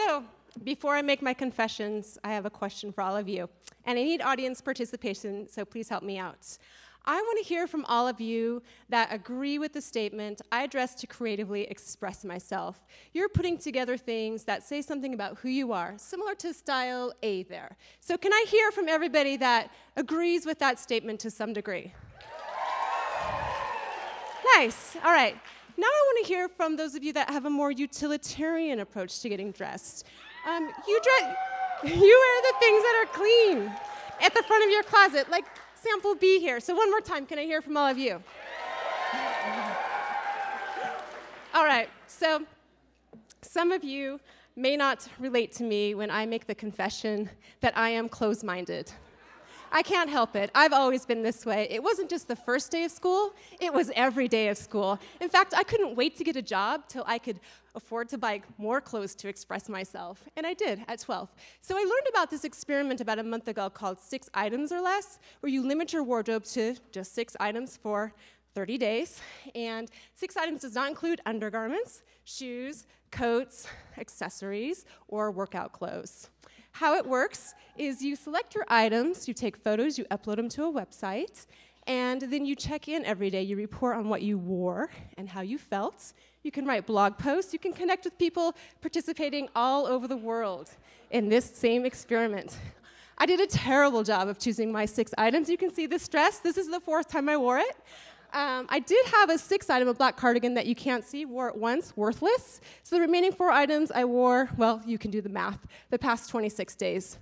So, before I make my confessions, I have a question for all of you. And I need audience participation, so please help me out. I want to hear from all of you that agree with the statement, I dress to creatively express myself. You're putting together things that say something about who you are, similar to style A there. So can I hear from everybody that agrees with that statement to some degree? Nice. All right. Now I want to hear from those of you that have a more utilitarian approach to getting dressed. You wear the things that are clean at the front of your closet, like sample B here. So one more time, can I hear from all of you? All right, so some of you may not relate to me when I make the confession that I am closed-minded. I can't help it. I've always been this way. It wasn't just the first day of school, it was every day of school. In fact, I couldn't wait to get a job till I could afford to buy more clothes to express myself. And I did at 12. So I learned about this experiment about a month ago called 6 items or less, where you limit your wardrobe to just 6 items for 30 days. And 6 items does not include undergarments, shoes, coats, accessories, or workout clothes. How it works is you select your items, you take photos, you upload them to a website, and then you check in every day. You report on what you wore and how you felt. You can write blog posts. You can connect with people participating all over the world in this same experiment. I did a terrible job of choosing my 6 items. You can see this dress. This is the 4th time I wore it. I did have a 6th item, a black cardigan that you can't see, wore it once, worthless. So the remaining 4 items I wore, well, you can do the math, the past 26 days.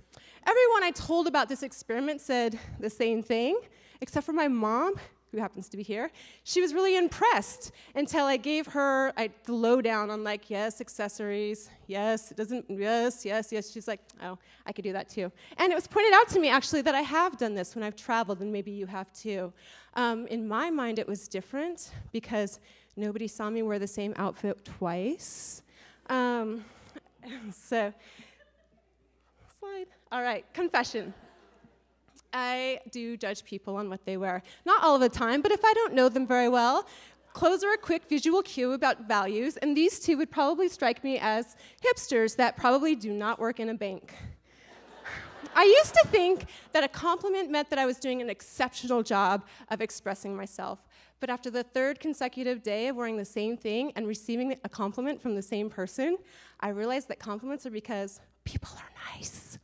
Everyone I told about this experiment said the same thing, except for my mom, who happens to be here. She was really impressed until I gave her the lowdown on like, yes, accessories, yes, it doesn't, yes, yes, yes. She's like, oh, I could do that too. And it was pointed out to me actually that I have done this when I've traveled, and maybe you have too. In my mind, it was different because nobody saw me wear the same outfit twice. So, slide. All right, confession. I do judge people on what they wear. Not all of the time, but if I don't know them very well, clothes are a quick visual cue about values, and these 2 would probably strike me as hipsters that probably do not work in a bank. I used to think that a compliment meant that I was doing an exceptional job of expressing myself, but after the 3rd consecutive day of wearing the same thing and receiving a compliment from the same person, I realized that compliments are because people are nice.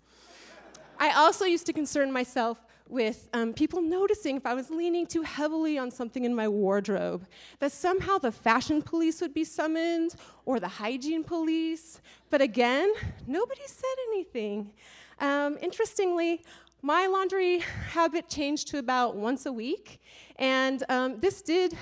I also used to concern myself with people noticing if I was leaning too heavily on something in my wardrobe, that somehow the fashion police would be summoned or the hygiene police. But again, nobody said anything. Interestingly, my laundry habit changed to about once a week, and it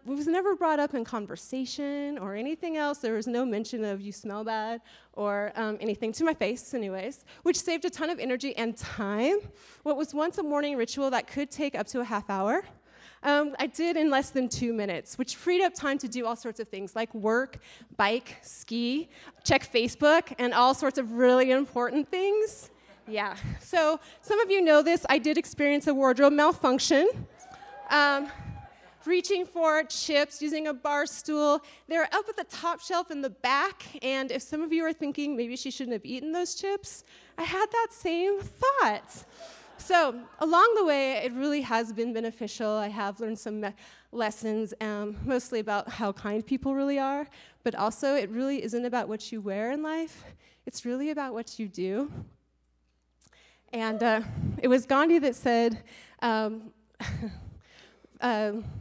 was never brought up in conversation or anything else. There was no mention of you smell bad or anything to my face anyways, which saved a ton of energy and time. What was once a morning ritual that could take up to a half hour, I did in less than 2 minutes, which freed up time to do all sorts of things like work, bike, ski, check Facebook, and all sorts of really important things. Yeah, so some of you know this. I did experience a wardrobe malfunction. Reaching for chips, using a bar stool. They're up at the top shelf in the back, and if some of you are thinking maybe she shouldn't have eaten those chips, I had that same thought. So along the way, it really has been beneficial. I have learned some lessons, mostly about how kind people really are, but also it really isn't about what you wear in life. It's really about what you do. And it was Gandhi that said,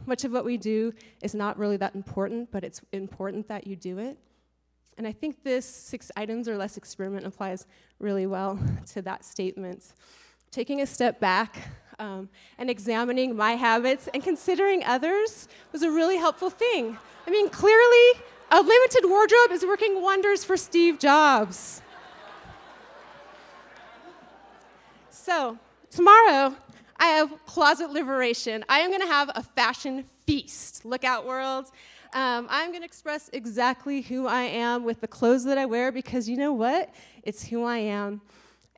much of what we do is not really that important, but it's important that you do it. And I think this 6 items or less experiment applies really well to that statement. Taking a step back and examining my habits and considering others was a really helpful thing. I mean, clearly, a limited wardrobe is working wonders for Steve Jobs. So, tomorrow, I have closet liberation. I am going to have a fashion feast. Look out, world. I'm going to express exactly who I am with the clothes that I wear because you know what? It's who I am.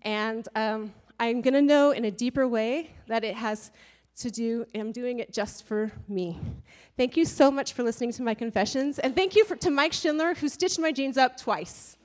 And I'm going to know in a deeper way that it has to do, I'm doing it just for me. Thank you so much for listening to my confessions. And thank you to Mike Schindler, who stitched my jeans up twice.